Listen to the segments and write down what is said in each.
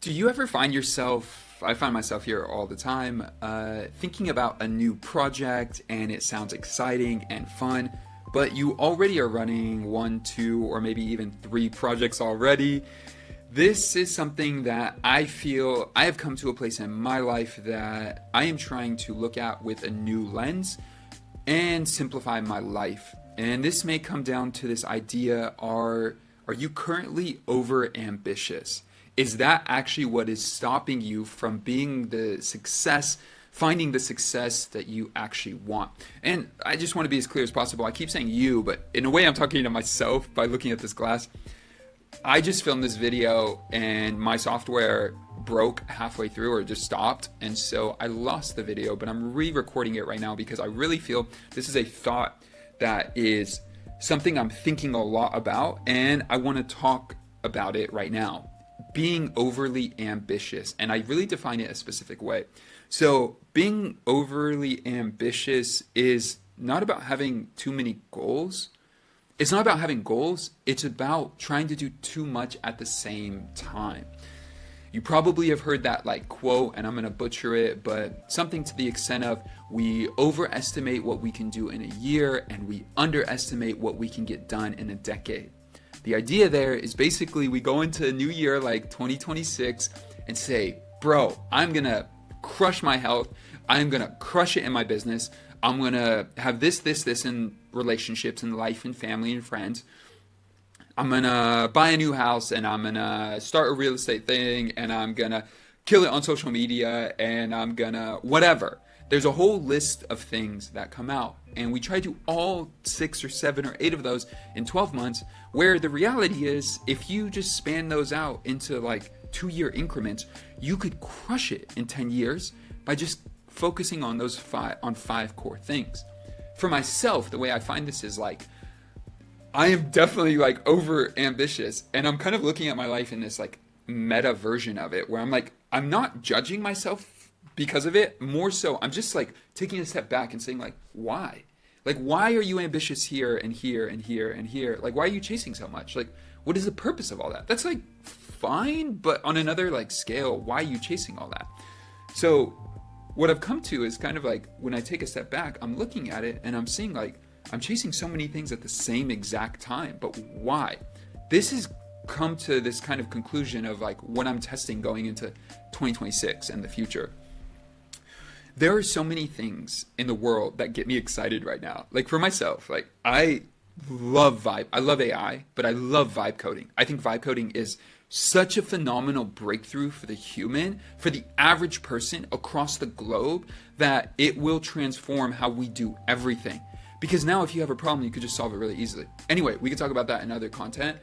Do you ever find yourself, I find myself here all the time, thinking about a new project and it sounds exciting and fun, but you already are running one, two, or maybe even three projects already? This is something that I feel I have come to a place in my life that I am trying to look at with a new lens and simplify my life. And this may come down to this idea, are you currently over ambitious? Is that actually what is stopping you from being finding the success that you actually want? And I just want to be as clear as possible. I keep saying you, but in a way I'm talking to myself by looking at this glass. I just filmed this video and my software broke halfway through or just stopped. And so I lost the video, but I'm re-recording it right now because I really feel this is a thought that is something I'm thinking a lot about, and I want to talk about it right now. Being overly ambitious, and I really define it a specific way. So being overly ambitious is not about having too many goals. It's not about having goals. It's about trying to do too much at the same time. You probably have heard that quote, and I'm going to butcher it, but something to the extent of, we overestimate what we can do in a year and we underestimate what we can get done in a decade. The idea there is basically we go into a new year like 2026 and say, bro, I'm going to crush my health. I'm going to crush it in my business. I'm going to have this in relationships and life and family and friends. I'm going to buy a new house and I'm going to start a real estate thing and I'm going to kill it on social media and I'm going to whatever. There's a whole list of things that come out, and we try to do all 6 or 7 or 8 of those in 12 months, where the reality is if you just span those out into 2-year increments, you could crush it in 10 years by just focusing on those 5 core things. For myself, the way I find this is I am definitely over ambitious, and I'm kind of looking at my life in this meta version of it where I'm not judging myself because of it. More so, I'm just taking a step back and saying why? Why are you ambitious here and here and here and here? Why are you chasing so much? What is the purpose of all that? That's fine, but on another scale, why are you chasing all that? So what I've come to is kind of when I take a step back, I'm looking at it and I'm seeing I'm chasing so many things at the same exact time, but why? This has come to this kind of conclusion of what I'm testing going into 2026 and the future. There are so many things in the world that get me excited right now. For myself, I love vibe. I love AI, but I love vibe coding. I think vibe coding is such a phenomenal breakthrough for the human, for the average person across the globe, that it will transform how we do everything. Because now if you have a problem, you could just solve it really easily. Anyway, we could talk about that in other content.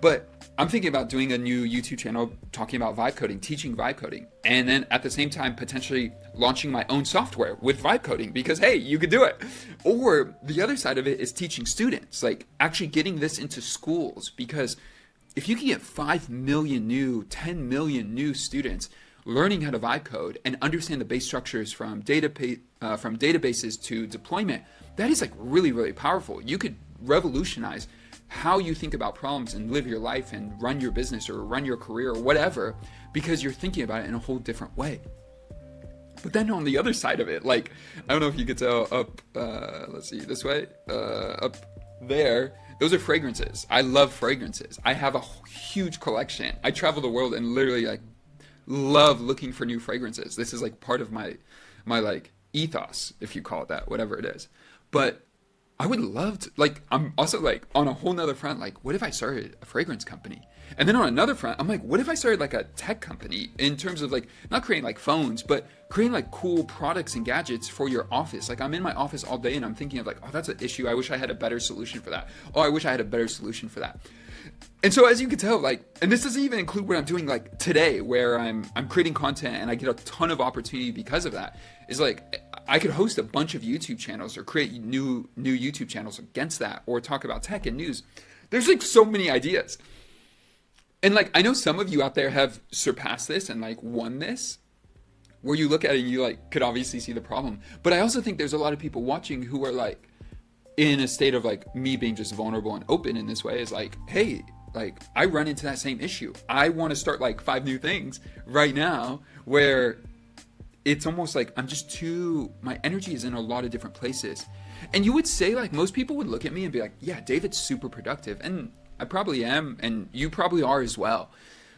But I'm thinking about doing a new YouTube channel talking about vibe coding, teaching vibe coding. And then at the same time, potentially launching my own software with vibe coding because, hey, you could do it. Or the other side of it is teaching students, actually getting this into schools. Because if you can get 5 million new, 10 million new students learning how to vibe code and understand the base structures from databases to deployment, that is really, really powerful. You could revolutionize how you think about problems and live your life and run your business or run your career or whatever, because you're thinking about it in a whole different way. But then on the other side of it, I don't know if you could tell up, let's see, this way, up there, those are fragrances. I love fragrances. I have a huge collection. I travel the world and literally love looking for new fragrances. This is part of my ethos, if you call it that, whatever it is. But I would love to, I'm also on a whole nother front, what if I started a fragrance company? And then on another front, I'm what if I started a tech company in terms of not creating phones, but creating cool products and gadgets for your office. I'm in my office all day and I'm thinking of oh, that's an issue. I wish I had a better solution for that. Oh, I wish I had a better solution for that. And so as you can tell, and this doesn't even include what I'm doing today, where I'm creating content and I get a ton of opportunity because of that, is I could host a bunch of YouTube channels or create new YouTube channels against that, or talk about tech and news. There's so many ideas. And I know some of you out there have surpassed this and won this, where you look at it and you could obviously see the problem. But I also think there's a lot of people watching who are in a state of me being just vulnerable and open in this way is hey, like I run into that same issue. I want to start like 5 new things right now where it's almost like my energy is in a lot of different places. And you would say like most people would look at me and be like, yeah, David's super productive. And I probably am, and you probably are as well.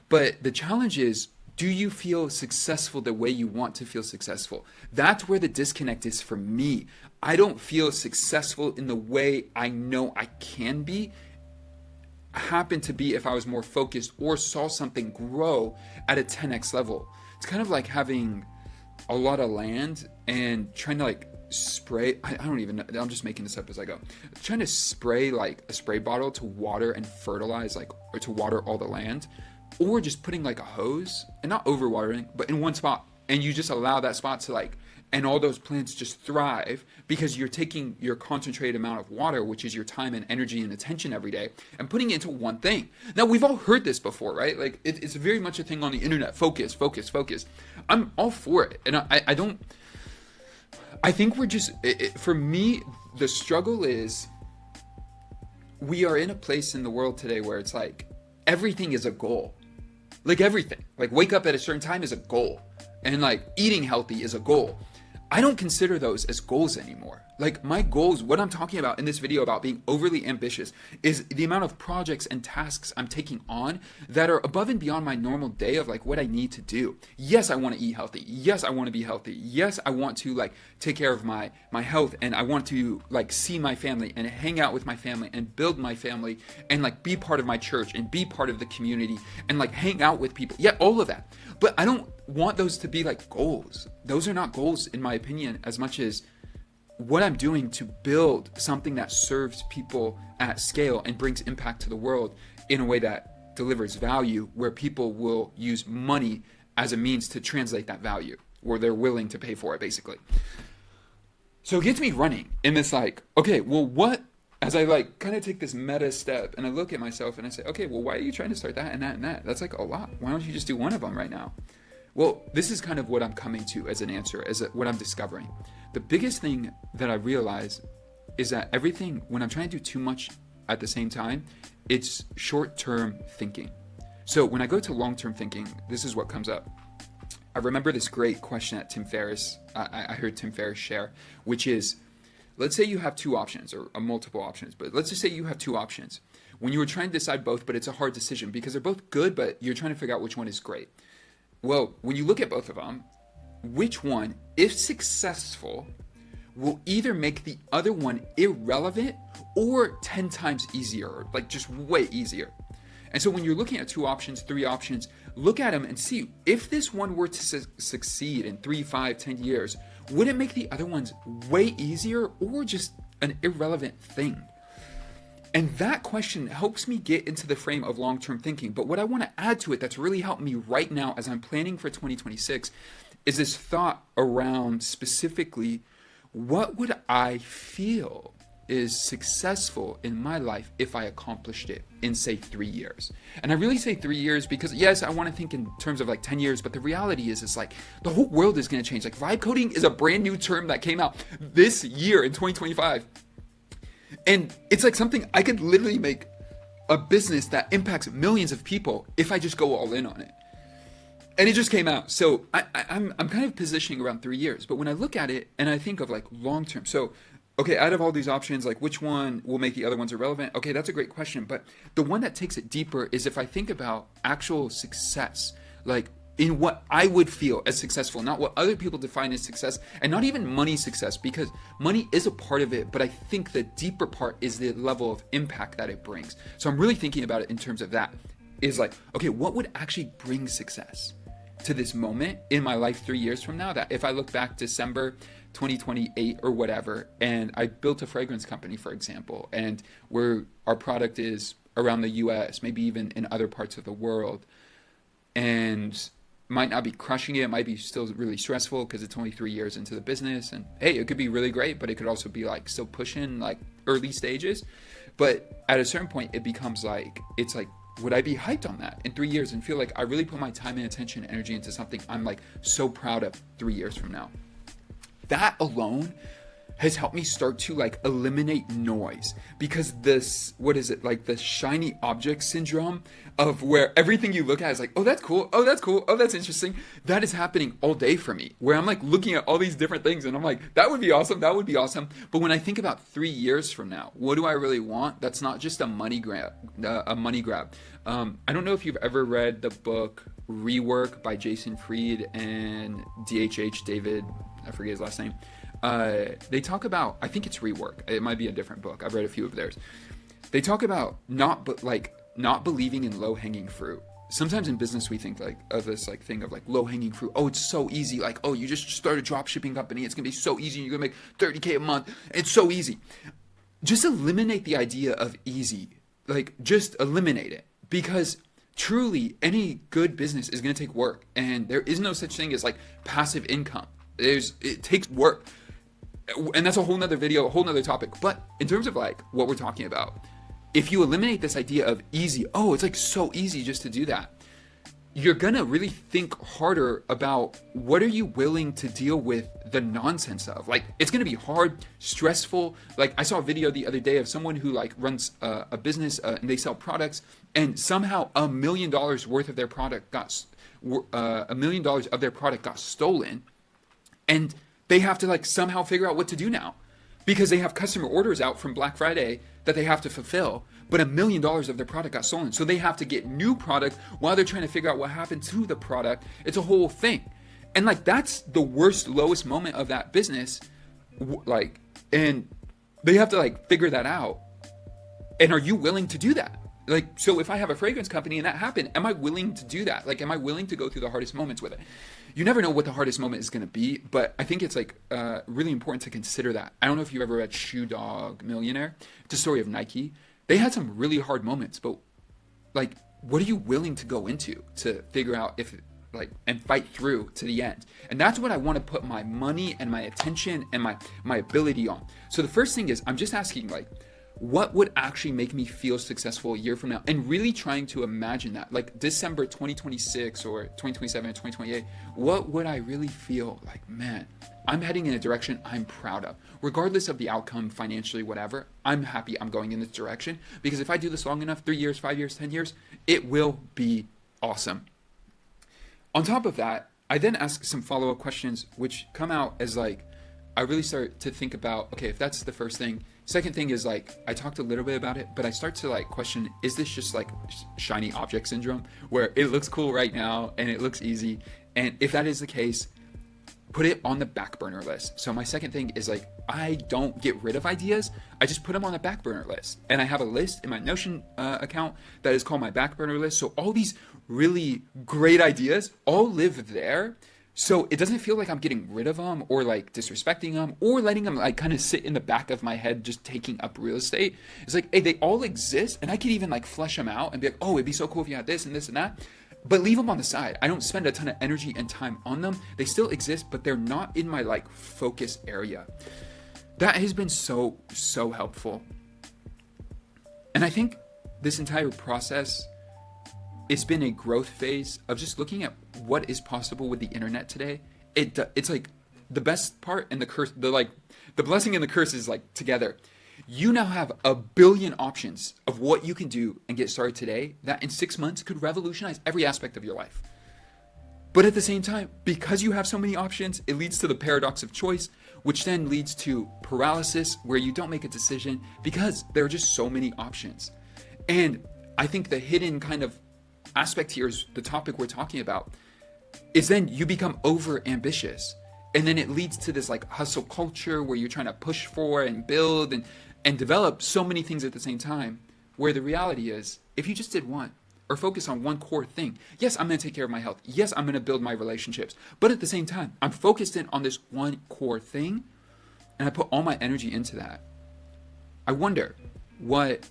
But the challenge is, do you feel successful the way you want to feel successful? That's where the disconnect is for me. I don't feel successful in the way I know I can be. Happen to be if I was more focused or saw something grow at a 10x level. It's kind of like having a lot of land and trying to like spray, I don't even know, I'm just making this up as I go, trying to spray like a spray bottle to water and fertilize, like, or to water all the land, or just putting like a hose and not overwatering, but in one spot, and you just allow that spot to like, and all those plants just thrive because you're taking your concentrated amount of water, which is your time and energy and attention every day, and putting it into one thing. Now, we've all heard this before, right? Like it's very much a thing on the internet. Focus, focus, focus. I'm all for it. And I think we're just, for me, the struggle is we are in a place in the world today where it's like everything is a goal. Like everything. Like wake up at a certain time is a goal. And like eating healthy is a goal. I don't consider those as goals anymore. Like my goals, what I'm talking about in this video about being overly ambitious is the amount of projects and tasks I'm taking on that are above and beyond my normal day of like what I need to do. Yes, I want to eat healthy. Yes, I want to be healthy. Yes, I want to like take care of my health, and I want to like see my family and hang out with my family and build my family and like be part of my church and be part of the community and like hang out with people. Yeah, all of that. But I don't want those to be like goals. Those are not goals in my opinion, as much as what I'm doing to build something that serves people at scale and brings impact to the world in a way that delivers value, where people will use money as a means to translate that value, or they're willing to pay for it, basically. So it gets me running in this like, okay, well, what, as I like kind of take this meta step and I look at myself and I say, okay, well, why are you trying to start that and that and that? That's like a lot. Why don't you just do one of them right now? Well, this is kind of what I'm coming to as an answer, as what I'm discovering. The biggest thing that I realize is that everything, when I'm trying to do too much at the same time, it's short-term thinking. So when I go to long-term thinking, this is what comes up. I remember this great question that Tim Ferriss, I heard Tim Ferriss share, which is, let's say you have 2 options, or multiple options, but let's just say you have 2 options. When you were trying to decide both, but it's a hard decision because they're both good, but you're trying to figure out which one is great. Well, when you look at both of them, which one, if successful, will either make the other one irrelevant or 10 times easier, like just way easier. And so when you're looking at 2 options, 3 options, look at them and see if this one were to succeed in 3, 5, 10 years, would it make the other ones way easier or just an irrelevant thing? And that question helps me get into the frame of long-term thinking. But what I want to add to it that's really helped me right now as I'm planning for 2026 is this thought around specifically, what would I feel is successful in my life if I accomplished it in, say, 3 years? And I really say 3 years because, yes, I want to think in terms of like 10 years, but the reality is, it's like the whole world is going to change. Like vibe coding is a brand new term that came out this year in 2025. And it's like something I could literally make a business that impacts millions of people if I just go all in on it. And it just came out. So I'm kind of positioning around 3 years. But when I look at it and I think of like long term, so, okay, out of all these options, like which one will make the other ones irrelevant? Okay, that's a great question. But the one that takes it deeper is if I think about actual success, like in what I would feel as successful, not what other people define as success, and not even money success, because money is a part of it, but I think the deeper part is the level of impact that it brings. So I'm really thinking about it in terms of that, is like, okay, what would actually bring success to this moment in my life 3 years from now, that if I look back December 2028 or whatever, and I built a fragrance company, for example, and where our product is around the US, maybe even in other parts of the world, and might not be crushing it, might be still really stressful because it's only 3 years into the business, and hey, it could be really great, but it could also be like still pushing like early stages. But at a certain point it becomes like, it's like, would I be hyped on that in 3 years and feel like I really put my time and attention and energy into something I'm like so proud of 3 years from now? That alone has helped me start to like eliminate noise, because this, what is it, like the shiny object syndrome of where everything you look at is like, oh, that's cool, oh, that's cool, oh, that's interesting. That is happening all day for me, where I'm like looking at all these different things and I'm like, that would be awesome, that would be awesome. But when I think about 3 years from now, what do I really want? That's not just a money grab. I don't know if you've ever read the book Rework by Jason Fried and DHH David, I forget his last name. They talk about, I think it's Rework. It might be a different book. I've read a few of theirs. They talk about not believing in low-hanging fruit. Sometimes in business we think like of this like thing of like low-hanging fruit. Oh, it's so easy. Like, oh, you just start a drop shipping company. It's gonna be so easy. You're gonna make $30K a month. It's so easy. Just eliminate the idea of easy. Like, just eliminate it, because truly any good business is gonna take work, and there is no such thing as like passive income. It takes work. And that's a whole nother video, a whole nother topic. But in terms of like what we're talking about, if you eliminate this idea of easy, oh, it's like so easy just to do that, you're gonna really think harder about what are you willing to deal with the nonsense of. Like, it's gonna be hard, stressful. Like, I saw a video the other day of someone who like runs a business and they sell products, and somehow $1 million worth of their product got $1 million of their product got stolen, and they have to like somehow figure out what to do now, because they have customer orders out from Black Friday that they have to fulfill, but $1 million of their product got stolen. So they have to get new product while they're trying to figure out what happened to the product. It's a whole thing. And like, that's the worst, lowest moment of that business. Like, and they have to like figure that out. And are you willing to do that? Like, so if I have a fragrance company and that happened, am I willing to do that? Like, am I willing to go through the hardest moments with it? You never know what the hardest moment is going to be, but I think it's like really important to consider that. I don't know if you ever read Shoe Dog Millionaire. It's a story of Nike. They had some really hard moments, but like, what are you willing to go into to figure out if like, and fight through to the end? And that's what I want to put my money and my attention and my ability on. So the first thing is, I'm just asking like, what would actually make me feel successful a year from now? And really trying to imagine that, like December 2026 or 2027 or 2028, what would I really feel like, man, I'm heading in a direction I'm proud of. Regardless of the outcome, financially, whatever, I'm happy I'm going in this direction, because if I do this long enough, 3 years, 5 years, 10 years, it will be awesome. On top of that, I then ask some follow-up questions, which come out as like, I really start to think about, okay, if that's the first thing. Second thing is like, I talked a little bit about it, but I start to like question, is this just like shiny object syndrome, where it looks cool right now and it looks easy? And if that is the case, put it on the back burner list. So my second thing is like, I don't get rid of ideas. I just put them on the back burner list. And I have a list in my Notion account that is called my back burner list. So all these really great ideas all live there. So it doesn't feel like I'm getting rid of them or like disrespecting them or letting them like kind of sit in the back of my head, just taking up real estate. It's like, hey, they all exist, and I could even like flesh them out and be like, oh, it'd be so cool if you had this and this and that. But leave them on the side. I don't spend a ton of energy and time on them. They still exist, but they're not in my like focus area. That has been so helpful. And I think this entire process, it's been a growth phase of just looking at what is possible with the internet today. It's like the best part and the curse, the blessing and the curse is like together. You now have 1 billion options of what you can do and get started today that in 6 months could revolutionize every aspect of your life. But at the same time, because you have so many options, it leads to the paradox of choice, which then leads to paralysis, where you don't make a decision because there are just so many options. And I think the hidden kind of aspect here is the topic we're talking about, is then you become over ambitious. And then it leads to this like hustle culture where you're trying to push for and build and develop so many things at the same time, where the reality is, if you just did one or focus on one core thing, yes, I'm going to take care of my health. Yes, I'm going to build my relationships. But at the same time, I'm focused in on this one core thing, and I put all my energy into that. I wonder what,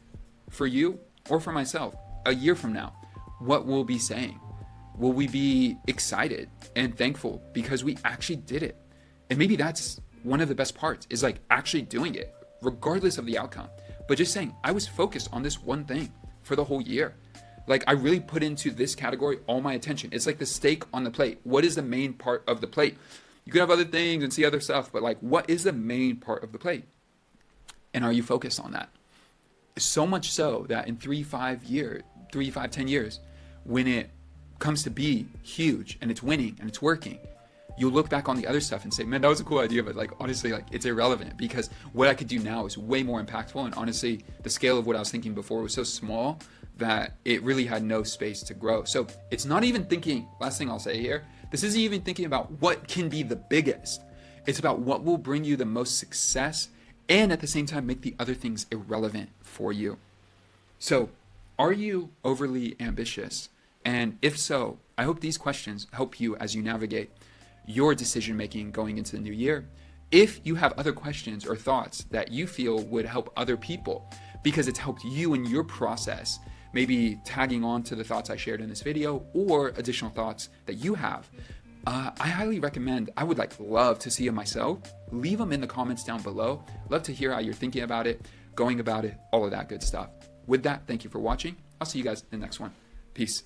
for you or for myself, a year from now, what we'll be saying. Will we be excited and thankful because we actually did it? And maybe that's one of the best parts, is like actually doing it, regardless of the outcome. But just saying, I was focused on this one thing for the whole year. Like, I really put into this category all my attention. It's like the steak on the plate. What is the main part of the plate? You could have other things and see other stuff, but like, what is the main part of the plate? And are you focused on that? So much so that in 10 years, when it comes to be huge and it's winning and it's working, you'll look back on the other stuff and say, man, that was a cool idea, but like, honestly, like, it's irrelevant because what I could do now is way more impactful. And honestly, the scale of what I was thinking before was so small that it really had no space to grow. So it's not even thinking, last thing I'll say here, this isn't even thinking about what can be the biggest. It's about what will bring you the most success and at the same time make the other things irrelevant for you. So are you overly ambitious? And if so, I hope these questions help you as you navigate your decision making going into the new year. If you have other questions or thoughts that you feel would help other people because it's helped you in your process, maybe tagging on to the thoughts I shared in this video or additional thoughts that you have, I highly recommend, I would love to see them myself. Leave them in the comments down below. Love to hear how you're thinking about it, going about it, all of that good stuff. With that, thank you for watching. I'll see you guys in the next one. Peace.